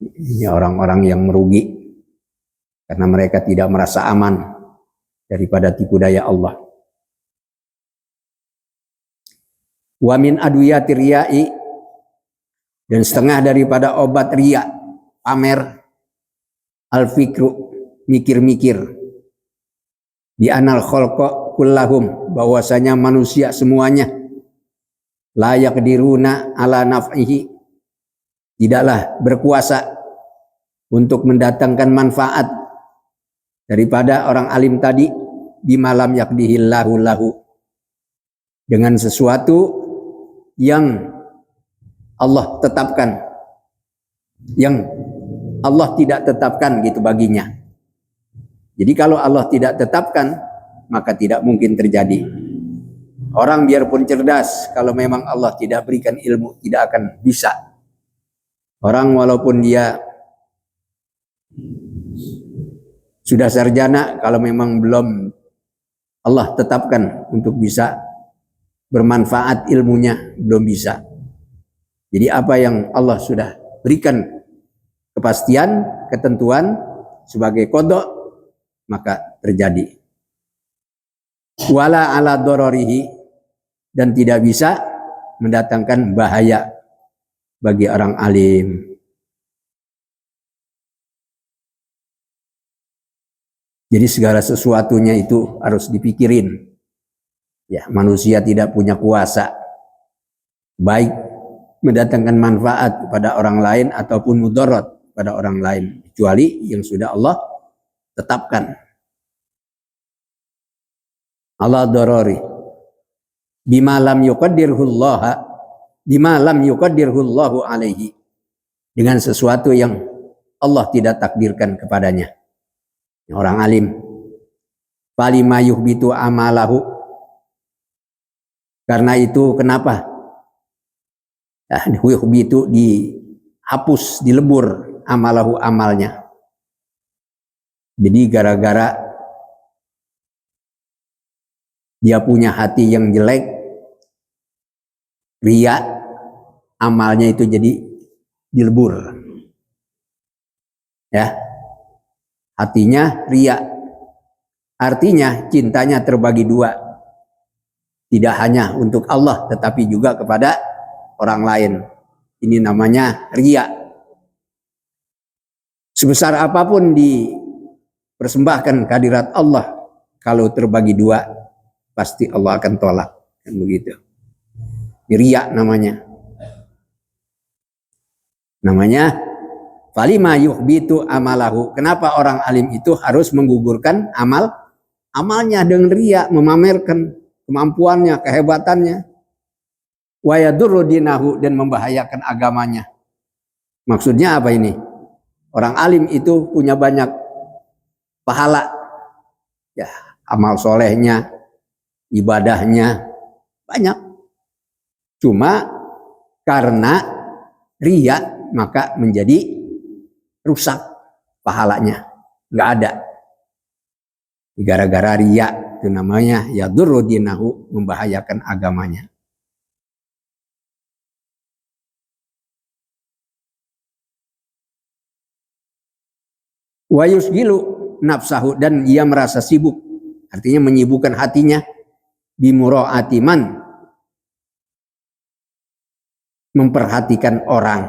Ini orang-orang yang merugi karena mereka tidak merasa aman daripada tipu daya Allah. Wa min adwiyati riya'i, dan setengah daripada obat riya, pamer, al-fikru, mikir-mikir, bi anal khalqa kullahum, bahwasanya manusia semuanya, la yaqdiruna ala naf'ihi, tidaklah berkuasa untuk mendatangkan manfaat daripada orang alim tadi, bimalam yaqdihillahu lahu, dengan sesuatu yang Allah tetapkan, yang Allah tidak tetapkan gitu baginya. Jadi kalau Allah tidak tetapkan, maka tidak mungkin terjadi. Orang biarpun cerdas, kalau memang Allah tidak berikan ilmu, tidak akan bisa. Orang walaupun dia sudah sarjana, kalau memang belum Allah tetapkan untuk bisa bermanfaat ilmunya, belum bisa. Jadi apa yang Allah sudah berikan kepastian, ketentuan sebagai qada, maka terjadi. Wala ala dororihi, dan tidak bisa mendatangkan bahaya bagi orang alim. Jadi segala sesuatunya itu harus dipikirin. Ya, manusia tidak punya kuasa baik mendatangkan manfaat pada orang lain ataupun mudarat pada orang lain, kecuali yang sudah Allah tetapkan. Allah darari bima lam yuqaddirhullahu alaihi, dengan sesuatu yang Allah tidak takdirkan kepadanya. Orang alim, falima yuhbitu amalahu, karena itu kenapa? Yuhbitu, dihapus, dilebur amalahu, amalnya. Jadi gara-gara dia punya hati yang jelek, riya, amalnya itu jadi dilebur. Ya, hatinya riya, artinya cintanya terbagi dua. Tidak hanya untuk Allah, tetapi juga kepada orang lain. Ini namanya riya. Sebesar apapun dipersembahkan kehadirat Allah, kalau terbagi dua, pasti Allah akan tolak. Kan begitu. Riya namanya. Namanya falima yuhbitu amalahu. Kenapa orang alim itu harus menggugurkan amalnya dengan riya, memamerkan kemampuannya, kehebatannya, wa yadurru dinahu, dan membahayakan agamanya. Maksudnya apa ini? Orang alim itu punya banyak pahala, ya, amal solehnya, ibadahnya banyak. Cuma karena riya maka menjadi rusak pahalanya, nggak ada. Gara-gara riya, itu namanya yadurru dinahu, membahayakan agamanya. Wa yusgilu nafsahu, dan ia merasa sibuk, artinya menyibukkan hatinya, bimuraati man, memperhatikan orang,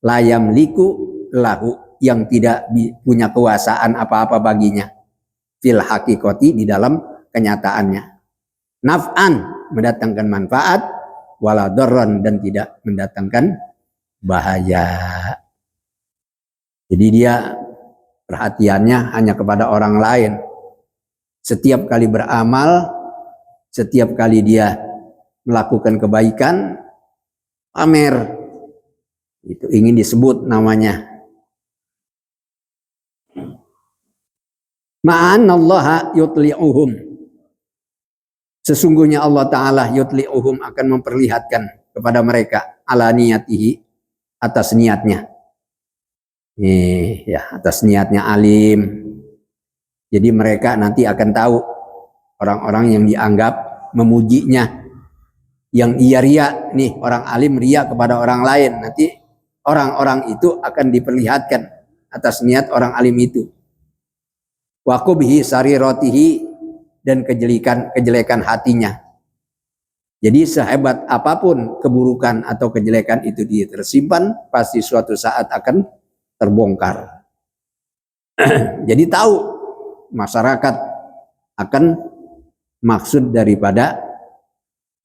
la yamliku lahu, yang tidak punya kekuasaan apa-apa baginya, fil hakikati, di dalam kenyataannya, naf'an, mendatangkan manfaat, wala darran, dan tidak mendatangkan bahaya. Jadi dia perhatiannya hanya kepada orang lain. Setiap kali beramal, setiap kali dia melakukan kebaikan, pamer, itu ingin disebut namanya. Ma'anallaha yutli'uhum, sesungguhnya Allah Ta'ala yutli'uhum, akan memperlihatkan kepada mereka, ala niyatihi, atas niatnya. Ya, atas niatnya alim. Jadi mereka nanti akan tahu, orang-orang yang dianggap memujinya, yang ia ria, nih orang alim ria kepada orang lain, nanti orang-orang itu akan diperlihatkan atas niat orang alim itu. Wa qubhi sariratihi, dan kejelekan hatinya. Jadi sehebat apapun keburukan atau kejelekan itu dia tersimpan, pasti suatu saat akan terbongkar. Jadi tahu masyarakat akan maksud daripada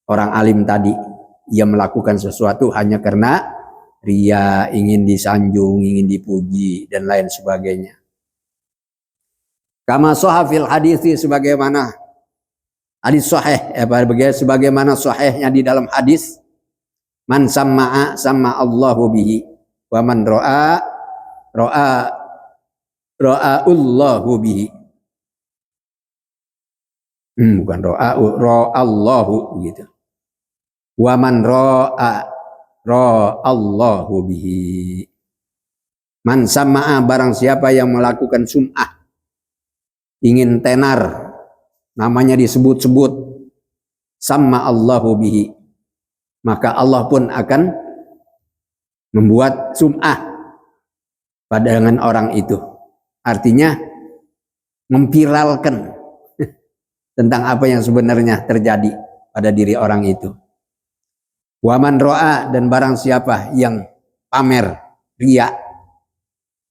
orang alim tadi. Ia melakukan sesuatu hanya karena ria, ingin disanjung, ingin dipuji, dan lain sebagainya. Kama sahafil hadisi, sebagaimana hadis sahih, sebagaimana sahihnya di dalam hadis, man samma'a sama Allahu bihi, wa man ra'a Allahu bihi. Bukan ra'allahu gitu. Wa man ra'allahu bihi. Man samma'a, barang siapa yang melakukan sum'ah, ingin tenar, namanya disebut-sebut, sama Allahu bihi, maka Allah pun akan membuat sum'ah pada dengan orang itu. Artinya memviralkan tentang apa yang sebenarnya terjadi pada diri orang itu. Wa man ra'a, dan barang siapa yang pamer, riya,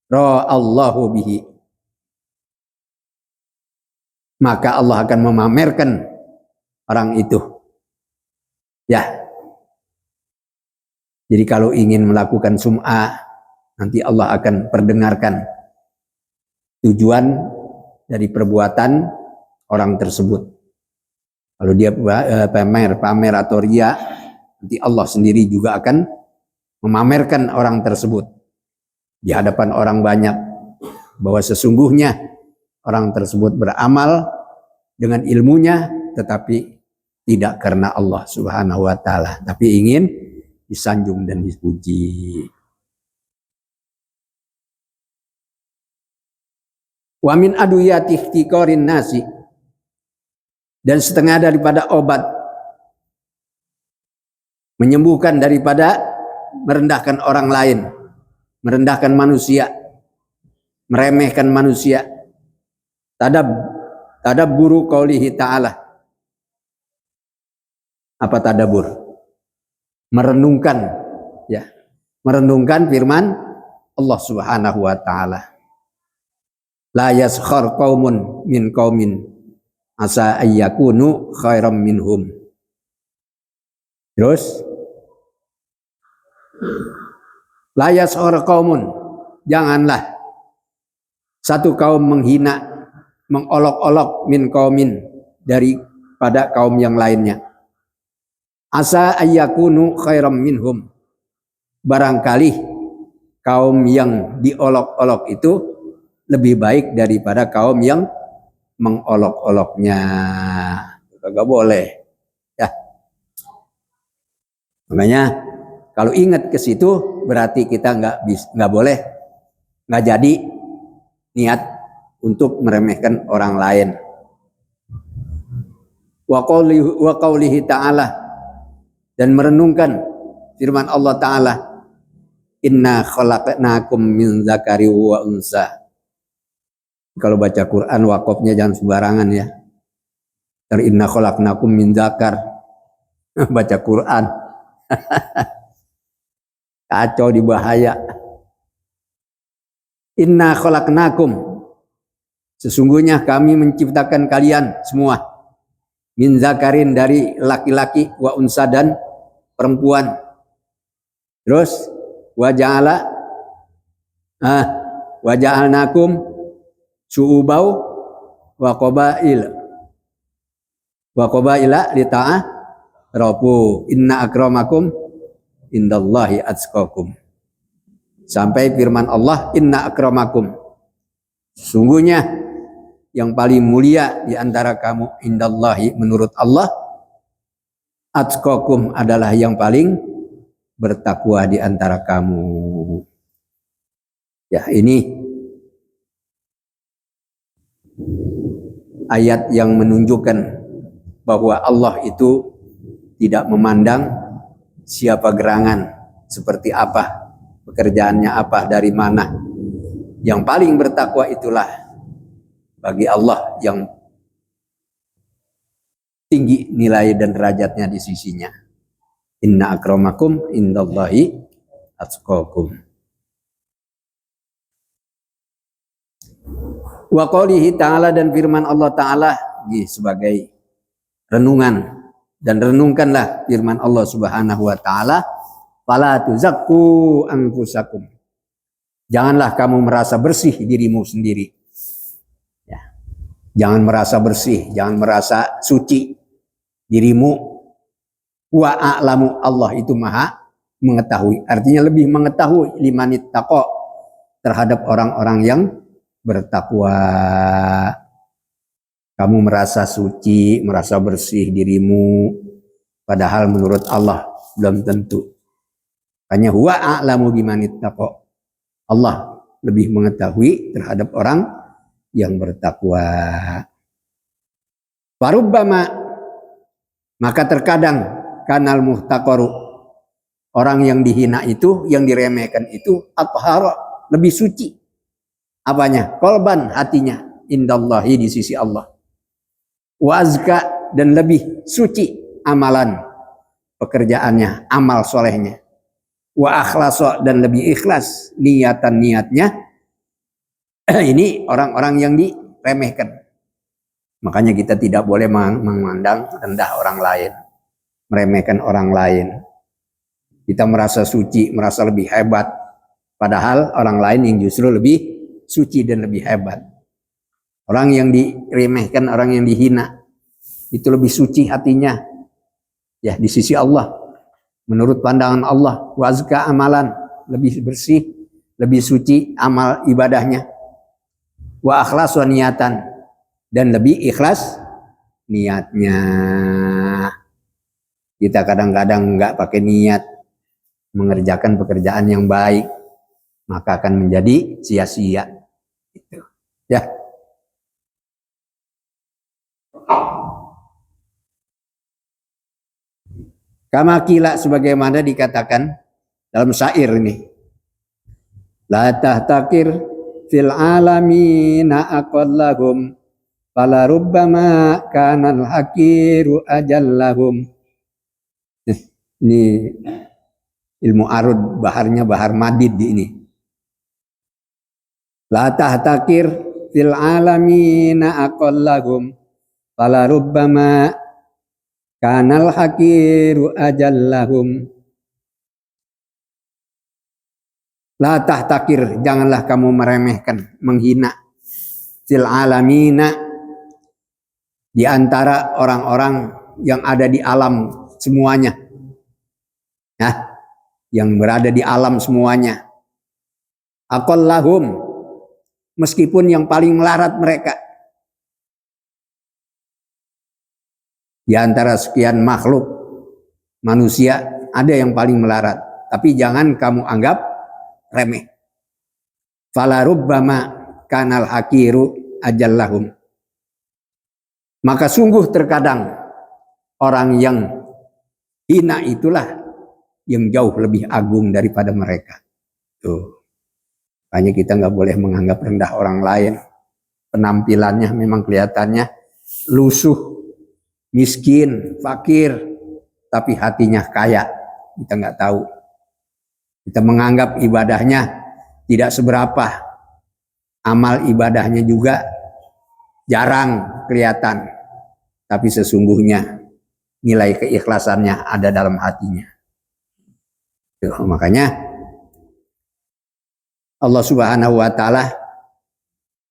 ra'allahu bihi, maka Allah akan memamerkan orang itu. Ya. Jadi kalau ingin melakukan sum'ah, nanti Allah akan perdengarkan tujuan dari perbuatan orang tersebut. Kalau dia pamer atau riya, nanti Allah sendiri juga akan memamerkan orang tersebut di hadapan orang banyak, bahwa sesungguhnya orang tersebut beramal dengan ilmunya, tetapi tidak karena Allah Subhanahu wa ta'ala, tapi ingin disanjung dan dipuji. Wa min aduyati ihtiqarin nasi, dan setengah daripada obat menyembuhkan daripada merendahkan orang lain, merendahkan manusia, meremehkan manusia. Tadabburu qaulihi ta'ala. Apa tadabbur? Merenungkan, ya. Merenungkan firman Allah Subhanahu wa ta'ala. La yaskhar qaumun min qaumin asa ayyakunu khairam minhum. Terus la yaskhar qaumun, janganlah satu kaum menghina, mengolok-olok min qaumin, daripada kaum yang lainnya. Asa ayyakunu khairam minhum, barangkali kaum yang diolok-olok itu lebih baik daripada kaum yang mengolok-oloknya. Gak boleh, ya. Makanya kalau ingat ke situ, berarti kita nggak boleh, nggak jadi niat untuk meremehkan orang lain. Wa qaulihi ta'ala, dan merenungkan firman Allah Ta'ala, inna khalaqnakum min dzakari wa unsa. Kalau baca Quran wakofnya jangan sembarangan ya. Inna khalaqnakum min dzakar. Baca Quran. Kacau, di bahaya. Inna khalaqnakum, sesungguhnya kami menciptakan kalian semua, min zakarin, dari laki-laki, wa unsa, dan perempuan. Terus wa ja'alnakum su'ubau wa qabaila lita'arafu inna akramakum indallahi atqakum. Sampai firman Allah, inna akramakum, sungguhnya yang paling mulia di antara kamu, indallahi, menurut Allah, atqakum, adalah yang paling bertakwa di antara kamu. Ya, ini ayat yang menunjukkan bahwa Allah itu tidak memandang siapa gerangan, seperti apa pekerjaannya apa, dari mana. Yang paling bertakwa itulah bagi Allah yang tinggi nilai dan derajatnya di sisinya. Inna akramakum indallahi atqakum. Wa qoulihi ta'ala, dan firman Allah Ta'ala sebagai renungan, dan renungkanlah firman Allah Subhanahu wa Ta'ala, fala tuzakku anfusakum, janganlah kamu merasa bersih dirimu sendiri, ya. Jangan merasa bersih, jangan merasa suci dirimu. Wa a'lamu, Allah itu maha mengetahui, artinya lebih mengetahui, limanit taqwa, terhadap orang-orang yang bertakwa. Kamu merasa suci, merasa bersih dirimu, padahal menurut Allah belum tentu. Hanya huwa a'lamu bimanit taqwa, Allah lebih mengetahui terhadap orang yang bertakwa. Warubbama, maka terkadang kanal muhtaqaru, orang yang dihina itu, yang diremehkan itu, athhara, lebih suci. Apanya? Qalban, hatinya, indallahi, di sisi Allah. Wa azka, dan lebih suci amalan, pekerjaannya, amal solehnya. Wa akhlasa, dan lebih ikhlas niatan-niatnya. Ini orang-orang yang diremehkan. Makanya kita tidak boleh memandang rendah orang lain, meremehkan orang lain. Kita merasa suci, merasa lebih hebat, padahal orang lain yang justru lebih suci dan lebih hebat. Orang yang diremehkan, orang yang dihina, itu lebih suci hatinya, ya, di sisi Allah. Menurut pandangan Allah, wazka amalan, lebih bersih, lebih suci amal ibadahnya. Wa akhlas wa niatan, dan lebih ikhlas niatnya. Kita kadang-kadang nggak pakai niat mengerjakan pekerjaan yang baik, maka akan menjadi sia-sia. Gitu. Ya. Kama kila, sebagaimana dikatakan dalam syair ini. La tahtakir fil alamina aqallahum, fala rubbama kanal hakiru ajallahum. Ini ilmu arud, baharnya bahar madid ini. La tahtakir fil alamina aqallahum, fala rubbama kanal hakiru ajallahum. La tahtakir, janganlah kamu meremehkan, menghina, fil alamina, di antara orang-orang yang ada di alam semuanya, nah, yang berada di alam semuanya. Aqallahum, meskipun yang paling melarat mereka. Di antara sekian makhluk manusia ada yang paling melarat, tapi jangan kamu anggap remeh. Fala rubbama kanal hakiru ajallahum, maka sungguh terkadang orang yang hina itulah yang jauh lebih agung daripada mereka. Tuh. Makanya kita nggak boleh menganggap rendah orang lain. Penampilannya memang kelihatannya lusuh, miskin, fakir, tapi hatinya kaya. Kita nggak tahu. Kita menganggap ibadahnya tidak seberapa, amal ibadahnya juga jarang kelihatan, tapi sesungguhnya nilai keikhlasannya ada dalam hatinya. Tuh, makanya Allah Subhanahu wa taala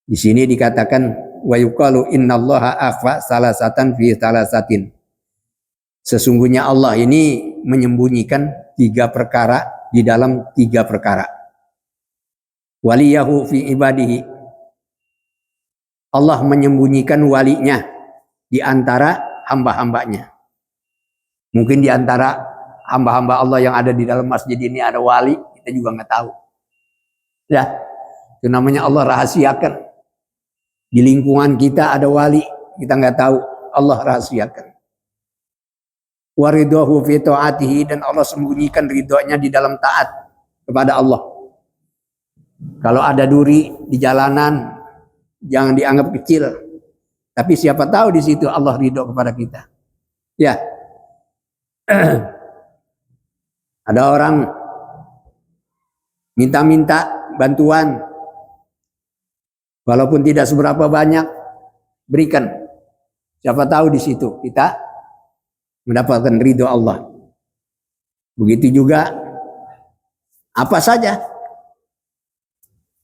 di sini dikatakan wa yuqalu innallaha akhfa salasatan fi salasatin. Sesungguhnya Allah ini menyembunyikan 3 perkara di dalam 3 perkara. Waliyahu fi ibadihi. Allah menyembunyikan walinya di antara hamba-hambanya. Mungkin di antara hamba-hamba Allah yang ada di dalam masjid ini ada wali, kita juga nggak tahu. Ya, itu namanya Allah rahasiakan. Di lingkungan kita ada wali, kita nggak tahu, Allah rahasiakan. Waridahu fi ta'atihi, dan Allah sembunyikan ridhonya di dalam taat kepada Allah. Kalau ada duri di jalanan, jangan dianggap kecil. Tapi siapa tahu di situ Allah ridho kepada kita. Ya. Ada orang minta-minta bantuan, walaupun tidak seberapa banyak, berikan. Siapa tahu di situ kita mendapatkan ridho Allah. Begitu juga apa saja.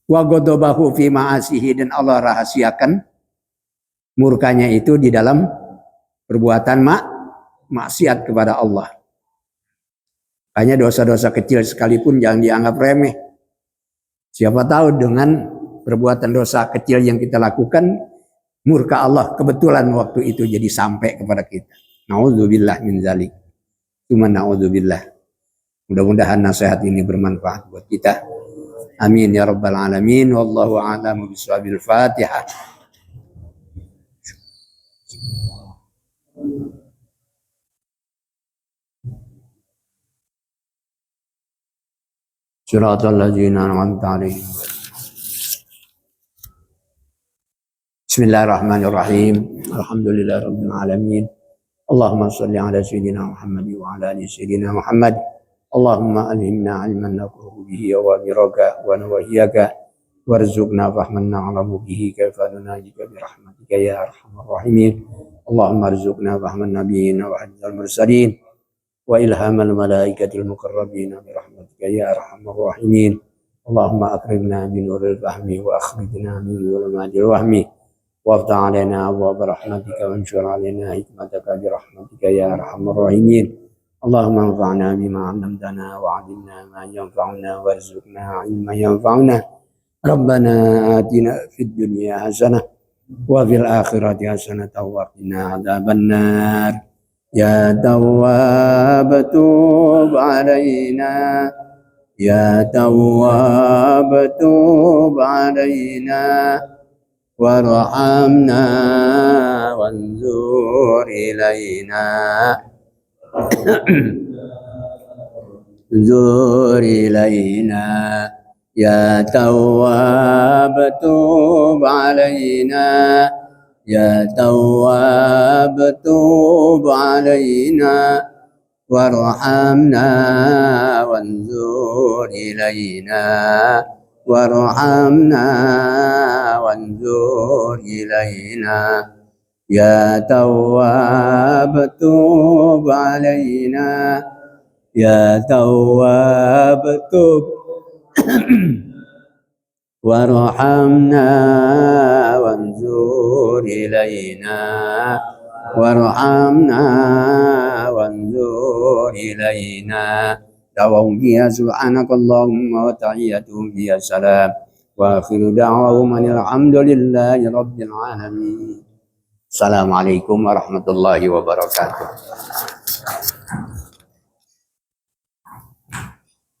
Wa ghadabahu fi ma'asihi, dan Allah rahasiakan murkanya itu di dalam perbuatan maksiat kepada Allah. Hanya dosa-dosa kecil sekalipun jangan dianggap remeh. Siapa tahu dengan perbuatan dosa kecil yang kita lakukan, murka Allah kebetulan waktu itu jadi sampai kepada kita. Nauzubillah min zalik. Cuma nauzubillah. Mudah-mudahan nasihat ini bermanfaat buat kita. Amin ya rabbal alamin. Wallahu a'lamu bishawab. Fatihah. Siratal ladzina an'amta 'alaihim. Bismillahirrahmanirrahim. Alhamdulillahirabbil alamin. Allahumma shalli ala sayyidina Muhammad wa ala ali sayyidina Muhammad. Allahumma alhimna 'ilman naf'u bihi wa miraka wa nawahiyaka warzuqna fahman na'lamu bihi kaifa nunajika bi rahmatika ya arhamar rahimin. Allahumma arzuqna fahman nabiyyin wa hadzal mursalin wa ilhamal malaikatil muqarrabin bi rahmatika ya arhamar rahimin. Allahumma akrimna bi nuril fahmi wa akhrijna min dhulumatil wahmi waftah alaina abwaab rahmatika wa anshur alaina hikmataka bi rahmatika ya arhamar rahimin. Allahumma anfa'na bima 'allamtana wa 'allimna ma yanfa'una warzuqna 'ilman yanfa'una. Rabbana atina fid dunya hasanah wa fil akhirati hasanah wa qina adzabannar. Ya Tawwab tub alaina, Ya Tawwab tub alaina, warhamna wanzur ilaina, zur ilaina. Ya Tawwab tub alaina, Ya Tawwab tub alaina, warhamna wanzur ilaina, warhamna wanzur ilaina. Ya Tawwab tub alaina, Ya Tawwab tub warhamna wanzur ilaina, warhamna wanzur ilaina. Da'wahum fiha subhanakallahumma wa tahiyyatuhum fiha salam wa akhiru da'wahum alhamdulillahi rabbil alamin. Assalamualaikum warahmatullahi wabarakatuh.